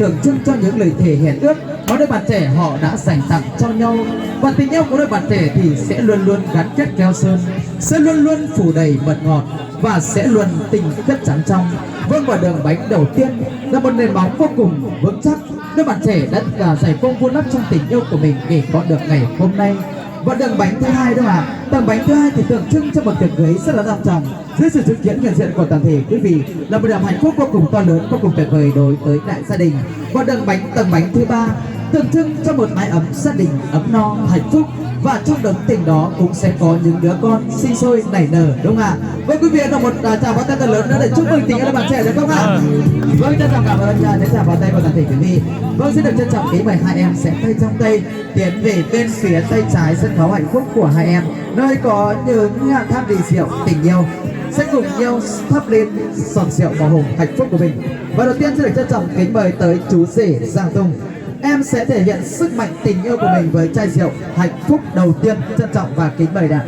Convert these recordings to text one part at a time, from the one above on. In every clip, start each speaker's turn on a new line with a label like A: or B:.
A: tượng trưng cho những lời thề hẹn ước mà đôi bạn trẻ họ đã dành tặng cho nhau. Và tình yêu của đôi bạn trẻ thì sẽ luôn luôn gắn kết keo sơn, sẽ luôn luôn phủ đầy mật ngọt và sẽ luôn tinh chất trắng trong. Vâng, và đường bánh đầu tiên là một nền móng vô cùng vững chắc. Đôi bạn trẻ đã dày công vun đắp trong tình yêu của mình để có được ngày hôm nay. Và đường bánh thứ hai đó ạ, tầng bánh thứ hai thì tượng trưng cho một tiệc cưới rất là long trọng dưới sự chứng kiến hiện diện của toàn thể quý vị, là một niềm hạnh phúc vô cùng to lớn, vô cùng tuyệt vời đối với đại gia đình. Và tầng bánh thứ ba tượng trưng cho một mái ấm gia đình ấm no hạnh phúc, và trong đấng tình đó cũng sẽ có những đứa con sinh sôi nảy nở, đúng không ạ? Vâng, quý vị đồng một chào pháo tay thật lớn nữa để chúc mừng tình yêu bạn trẻ được không ạ? Vâng, trân trọng cảm ơn những chào pháo tay của toàn thể quý vị. Vâng, xin được trân trọng kính mời hai em sẽ tay trong tay tiến về bên phía tay trái sân khấu hạnh phúc của hai em, nơi có những tháp ly rượu tình yêu sẽ cùng nhau thắp lên sòn rượu màu hồng hạnh phúc của mình. Và đầu tiên xin được trân trọng kính mời tới chú rể Giang Tùng. Em sẽ thể hiện sức mạnh tình yêu của mình với chai rượu hạnh phúc đầu tiên. Trân trọng và kính mời đã.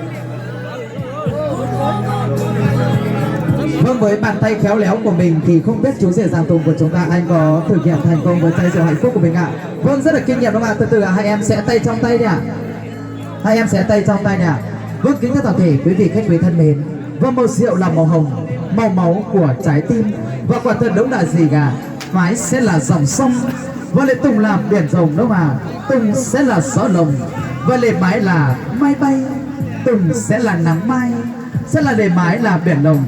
A: Vâng, với bàn tay khéo léo của mình thì không biết chú rể Giang Tùng của chúng ta anh có thực hiện thành công với chai rượu hạnh phúc của mình ạ? Vâng, rất là kinh nghiệm đúng không ạ? Từ từ hai em sẽ tay trong tay đi ạ. Hai em sẽ tay trong tay nè. Vâng, kính thưa toàn thể quý vị khách quý thân mến, và màu rượu là màu hồng, màu máu của trái tim. Và quả thật đúng là gì cả, mái sẽ là dòng sông, và lệ Tùng là biển rồng đúng không ạ? Tùng sẽ là gió lồng, và lệ mái là mai bay. Tùng sẽ là nắng mai, sẽ là lệ mái là biển lồng.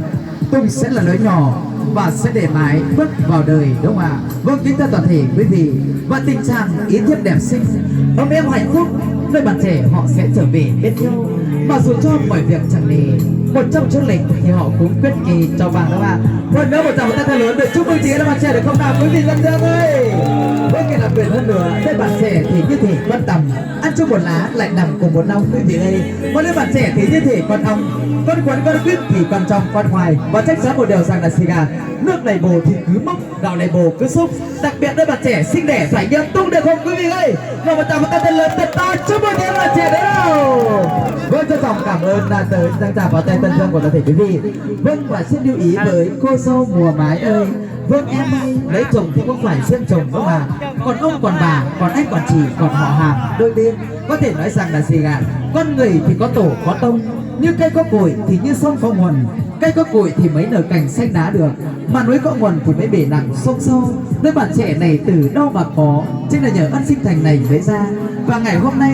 A: Tùng sẽ là lưới nhỏ và sẽ để mái bước vào đời, đúng không ạ? Vâng, kính thưa toàn thể quý vị, và tình trạng ý thiếp đẹp xinh ấm êm hạnh phúc, nơi bạn trẻ họ sẽ trở về bên nhau, mà dù cho mọi việc chẳng nề một trong chương lịch thì họ cũng quyết kỳ cho bạn, đúng không ạ? Một nữa một tràng tay thật lớn để chúc mừng chị em bạn trẻ được không nào quý vị dân thương ơi. Với cái đặc biệt hơn nữa, nơi bạn trẻ thì như thể con tầm ăn chung một lá lại nằm cùng một nông quý vị đây. Còn nơi bạn trẻ thì như thể con ong, con quấn con quýt thì con trong con ngoài. Và chắc chắn một điều rằng là xì gà nước này bồ thì cứ mốc, gạo này bồ cứ xúc. Đặc biệt nơi bạn trẻ xinh đẻ phải nghiêm túc được không quý vị ơi? Và một tràng tay thật lớn thật to chúc mừng em bạn trẻ đấy nào. Vâng, trân trọng cảm ơn đã tới giang trà vào tay tân dương của toàn thể quý vị. Vâng, và xin lưu ý với cô dâu mùa mái ơi, vâng em ơi, lấy chồng thì không phải riêng chồng đâu mà, còn ông còn bà, còn anh còn chị, còn họ hàng đôi bên. Có thể nói rằng là gì ạ? Con người thì có tổ có tông, như cây có cội thì như sông có nguồn. Cây có cội thì mới nở cành xanh đá được, mà núi có nguồn thì mới bể nặng sông sâu. Nơi bạn trẻ này từ đâu mà có, chính là nhờ ân sinh thành này mới ra. Và ngày hôm nay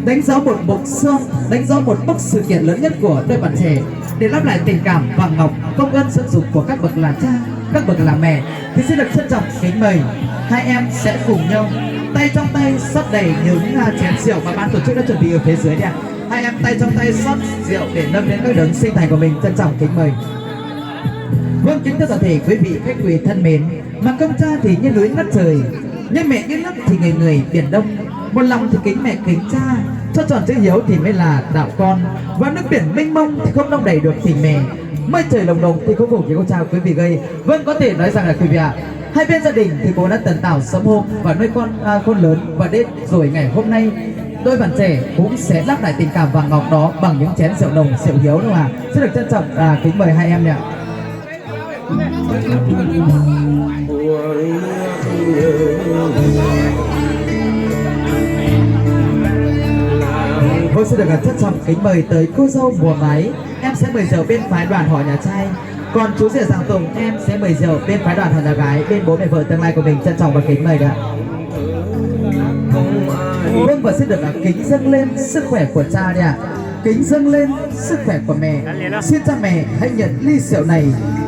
A: đánh dấu một mốc xương, đánh dấu một mốc sự kiện lớn nhất của đôi bạn trẻ, để lắp lại tình cảm vàng ngọc công ơn dưỡng dục của các bậc là cha, các bậc là mẹ. Thì xin được trân trọng kính mời hai em sẽ cùng nhau tay trong tay xót đầy những chén rượu mà ban tổ chức đã chuẩn bị ở phía dưới đây ạ. Hai em tay trong tay xót rượu để nâng đến các đấng sinh thành của mình. Trân trọng kính mời. Vâng, kính thưa toàn thể quý vị khách quý thân mến, mà công cha thì như núi ngất trời, như mẹ như nước thì người người biển đông. Một lòng thì kính mẹ kính cha, cho tròn chữ hiếu thì mới là đạo con. Và nước biển mênh mông thì không đong đầy được tình mẹ, mây trời lồng đồng thì không phủ với con chào quý vị gây. Vâng, có thể nói rằng là quý vị ạ, hai bên gia đình thì bố đã tần tảo sớm hôm và nuôi con khôn lớn, và đến rồi ngày hôm nay đôi bạn trẻ cũng sẽ lắp lại tình cảm vàng ngọc đó bằng những chén rượu nồng rượu hiếu, đúng không ạ? Xin được trân trọng kính mời hai em nè. Vâng, xin được trân trọng kính mời tới cô dâu mùa mái. Em sẽ mời rượu bên phái đoàn họ nhà trai, còn chú rể Giang Tùng em sẽ mời rượu bên phái đoàn họ nhà gái, bên bố mẹ vợ tương lai của mình. Trân trọng và kính mời ạ. Vâng, và xin được kính dâng lên sức khỏe của cha đi ạ. Kính dâng lên sức khỏe của mẹ. Xin cha mẹ hãy nhận ly rượu này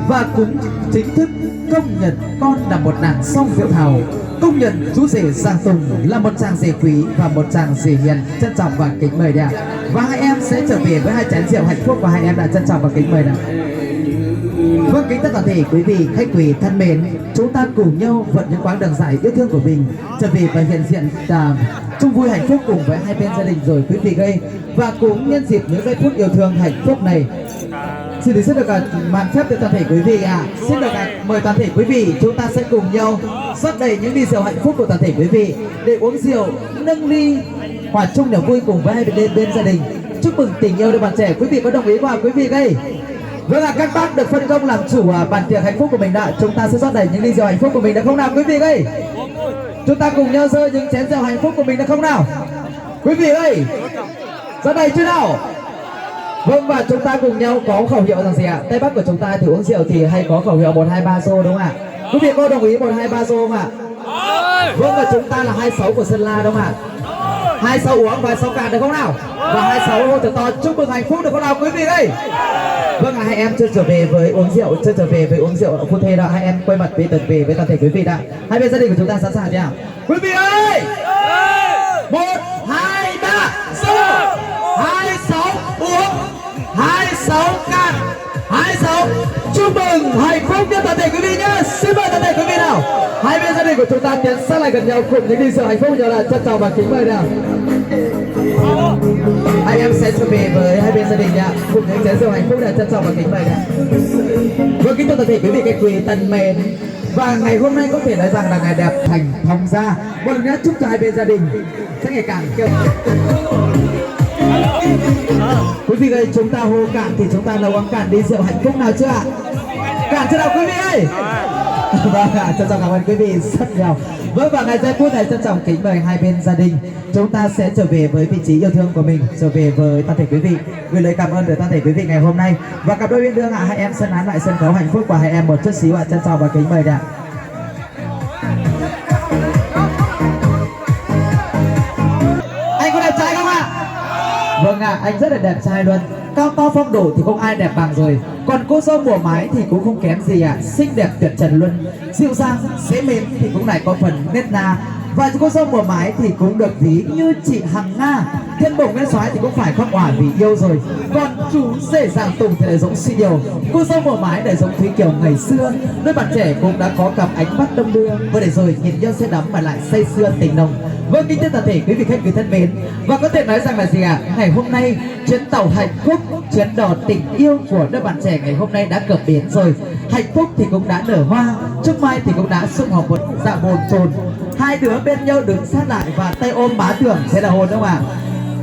A: và cũng chính thức công nhận con là một nàng song rượu thảo, công nhận chú rể Giang Tùng là một chàng rể quý và một chàng rể hiền. Trân trọng và kính mời ạ. Và hai em sẽ trở về với hai chén rượu hạnh phúc, và hai em đã trân trọng và kính mời ạ. Vâng, kính thưa toàn thể quý vị khách quý thân mến, chúng ta cùng nhau vận những quãng đường dài yêu thương của mình trở về và hiện diện chung vui hạnh phúc cùng với hai bên gia đình rồi quý vị gây. Và cũng nhân dịp những giây phút yêu thương hạnh phúc này, xin được mạn phép từ toàn thể quý vị ạ. Xin được mời toàn thể quý vị chúng ta sẽ cùng nhau rót đầy những ly rượu hạnh phúc của toàn thể quý vị để uống rượu nâng ly hòa chung niềm vui cùng với hai bên gia đình, chúc mừng tình yêu đôi bạn trẻ. Quý vị có đồng ý không quý vị đây? Vâng ạ, các bác được phân công làm chủ bàn tiệc hạnh phúc của mình đã. Chúng ta sẽ rót đầy những ly rượu hạnh phúc của mình được không nào quý vị ơi? Chúng ta cùng nhau rơi những chén rượu hạnh phúc của mình được không nào? Quý vị ơi, rót đầy chứ nào? Vâng, và chúng ta cùng nhau có khẩu hiệu rằng gì ạ? Tây Bắc của chúng ta thì uống rượu thì hay có khẩu hiệu 1, 2, 3 xô đúng không ạ? Quý vị có đồng ý 1, 2, 3 xô không ạ? Vâng, và chúng ta là 26 của Sơn La đúng không ạ? 26 uống và 6 cạn được không nào? Và 26 hô thật to chúc mừng hạnh phúc được không nào quý vị ơi? Vâng, hai em chưa trở về với uống rượu, chưa trở về với uống rượu phu thê đó. Hai em quay mặt với tận về với toàn thể quý vị đã. Hai bên gia đình của chúng ta sẵn sàng chưa? Quý vị ơi! 1, 2, 3 xô! 26 uống, 26 cạn, 26 chúc mừng hạnh phúc nhất toàn thể quý vị nhé. Xin mời toàn thể quý vị nào. Hai bên gia đình của chúng ta tiến sát lại gần nhau cùng những ly rượu hạnh phúc nhau là trân trọng và kính mời nào. Hai em sẽ trở về với hai bên gia đình nha, cùng những chén rượu hạnh phúc để trân trọng và kính mời nha. Vâng, kính thưa toàn thể quý vị khách quý thân mến, và ngày hôm nay có thể nói rằng là ngày đẹp thành thong gia. Một lần nữa chúc cho hai bên gia đình sẽ ngày càng kêu. Quý vị ơi, chúng ta hô cạn thì chúng ta nấu uống cạn đi rượu hạnh phúc nào chưa ạ? Cạn chưa nào quý vị ơi? Vâng ạ, trân trọng cảm ơn quý vị rất nhiều. Vâng, và ngày giây phút này trân trọng kính mời hai bên gia đình chúng ta sẽ trở về với vị trí yêu thương của mình, trở về với toàn thể quý vị, gửi lời cảm ơn tới toàn thể quý vị ngày hôm nay. Và cặp đôi uyên ương ạ, hai em sân án lại sân khấu hạnh phúc của hai em một chút xíu ạ, trân trọng và kính mời ạ. Anh có đẹp trai không ạ? Vâng ạ, anh rất là đẹp trai luôn. Cao to phong độ thì không ai đẹp bằng rồi. Còn cô dâu mùa mái thì cũng không kém gì ạ. Xinh đẹp tuyệt trần luôn. Dịu dàng, dễ mến thì cũng lại có phần nết na. Và cô dâu mùa mái thì cũng được ví như chị Hằng Nga. Thiên bổng nguyên soái thì cũng phải khóc òa vì yêu rồi. Còn chú rể Giàng Tùng thì lại giống Sĩ Điều. Cô dâu mùa mái lại giống Thúy Kiều ngày xưa. Đôi bạn trẻ cũng đã có cặp ánh mắt đông đưa. Vừa để rồi nhìn nhau say đắm mà lại say sưa tình nồng. Vâng, kính thưa toàn thể quý vị khách quý thân mến, và có thể nói rằng là gì ạ? Ngày hôm nay chuyến tàu hạnh phúc, chuyến đò tình yêu của đôi bạn trẻ ngày hôm nay đã cập bến rồi. Hạnh phúc thì cũng đã nở hoa, Trúc Mai thì cũng đã sum họp một dạ bồn chồn. Hai đứa bên nhau đứng sát lại và tay ôm bá tưởng, thế là hôn đúng không ạ?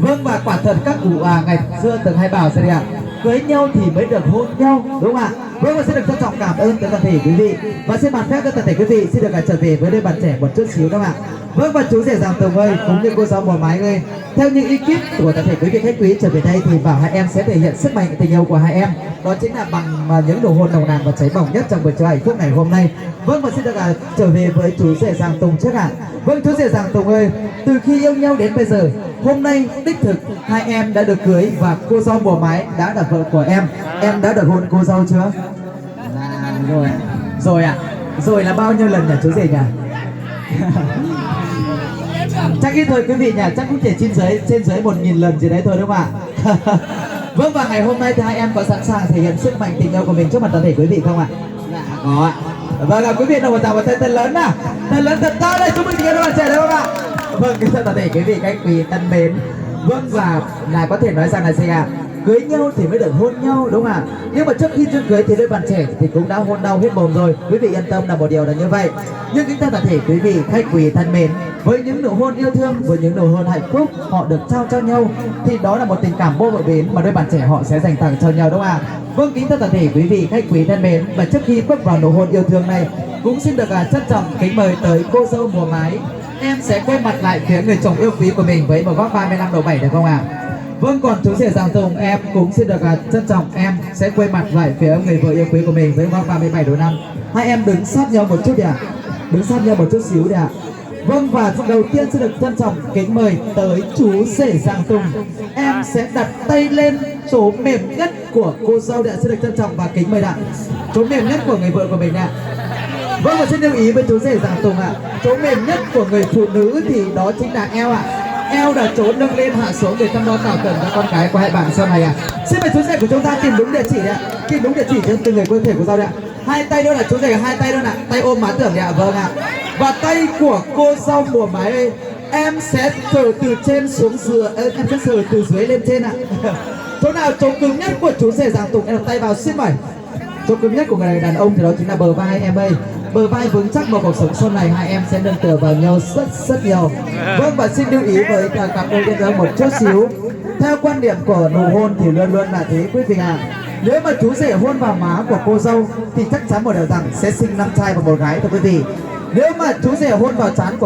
A: Vâng, và quả thật các cụ ngày xưa từng hay bảo gì ạ? Cưới nhau thì mới được hôn nhau, đúng không ạ? Vâng, và xin được trân trọng cảm ơn tới toàn thể quý vị. Và xin bàn phép cho toàn thể quý vị xin được trở về với đôi bạn trẻ một chút xíu đúng không ạ? Vâng, và chú rể Giàng Tùng ơi, cũng như cô dâu mùa mái ơi, theo những ý kiến của toàn thể quý vị khách quý trở về đây thì bảo hai em sẽ thể hiện sức mạnh tình yêu của hai em, đó chính là bằng những nụ hôn nồng nàn và cháy bỏng nhất trong buổi trưa hạnh phúc ngày hôm nay. Vâng, và xin được trở về với chú rể Giàng Tùng trước ạ. Vâng, chú rể Giàng Tùng ơi, từ khi yêu nhau đến bây giờ, hôm nay đích thực hai em đã được cưới và cô dâu mùa mái đã là vợ của em. Em đã được hôn cô dâu chưa? Rồi, rồi ạ. Rồi là bao nhiêu lần nhỉ chú rể nhỉ? Chắc ít thôi quý vị nhỉ, chắc cũng chỉ trên dưới 1000 lần gì đấy thôi đúng không ạ? Vâng, và ngày hôm nay thì hai em có sẵn sàng thể hiện sức mạnh tình yêu của mình trước mặt toàn thể quý vị không ạ? Dạ có ạ. Vâng, là quý vị nào một tràng một tay lớn nào, tay lớn thật to đây, chúc mừng chị em bạn trẻ đấy không ạ? Vâng, kính thưa toàn thể quý vị khách quý thân mến. Vâng, và là có thể nói rằng là gì ạ? Cưới nhau thì mới được hôn nhau đúng không ạ? Nhưng mà trước khi chưa cưới thì đôi bạn trẻ thì cũng đã hôn nhau hết mồm rồi. Quý vị yên tâm là một điều là như vậy. Nhưng kính thưa toàn thể quý vị khách quý thân mến, với những nụ hôn yêu thương, với những nụ hôn hạnh phúc họ được trao cho nhau thì đó là một tình cảm vô bờ bến mà đôi bạn trẻ họ sẽ dành tặng cho nhau đúng không ạ? Vâng, kính thưa toàn thể quý vị khách quý thân mến, và trước khi bước vào nụ hôn yêu thương này cũng xin được trân trọng kính mời tới cô dâu mùa mái. Em sẽ quay mặt lại phía người chồng yêu quý của mình với một góc 35 độ 7 được không ạ? Vâng, còn chú rể Giàng Tùng em cũng xin được trân trọng em sẽ quay mặt lại phía người vợ yêu quý của mình với góc 37 độ 5. Hai em đứng sát nhau một chút đi ạ. Đứng sát nhau một chút xíu đi ạ. Vâng, và đầu tiên xin được trân trọng kính mời tới chú rể Giàng Tùng. Em sẽ đặt tay lên chỗ mềm nhất của cô dâu ạ. Xin được trân trọng và kính mời ạ. Chỗ mềm nhất của người vợ của mình ạ. Vâng, và xin lưu ý với chú rể Giàng Tùng ạ. Chỗ mềm nhất của người phụ nữ thì đó chính là eo ạ. Eo là chỗ nâng lên hạ xuống để chăm lo tạo cần cho con cái của hai bạn sau này ạ. Xin mời chú rể của chúng ta tìm đúng địa chỉ ạ. Tìm đúng địa chỉ cho từng người cơ thể của dâu ạ. Hai tay đó là chú rể, hai tay đó là tay ôm má tưởng ạ. Vâng ạ. Và tay của cô dâu mùa mái ơi, em sẽ sờ từ trên xuống dưới, em sẽ sờ từ dưới lên trên ạ. Chỗ nào chỗ cứng nhất của chú rể Giàng Tùng em đặt tay vào, xin mời. Chỗ cứng nhất của người đàn ông thì đó chính là bờ vai em ơi. Bờ vai vững chắc vào cuộc sống sau này hai em sẽ nâng tựa vào nhau rất nhiều. Vâng, và xin lưu ý với cặp đôi uyên ương một chút xíu. Theo quan điểm của nụ hôn thì luôn luôn là thế quý vị ạ. Nếu mà chú rể hôn vào má của cô dâu thì chắc chắn một điều rằng sẽ sinh 5 trai và 1 gái thưa quý vị. Nếu mà chú rể hôn vào trán của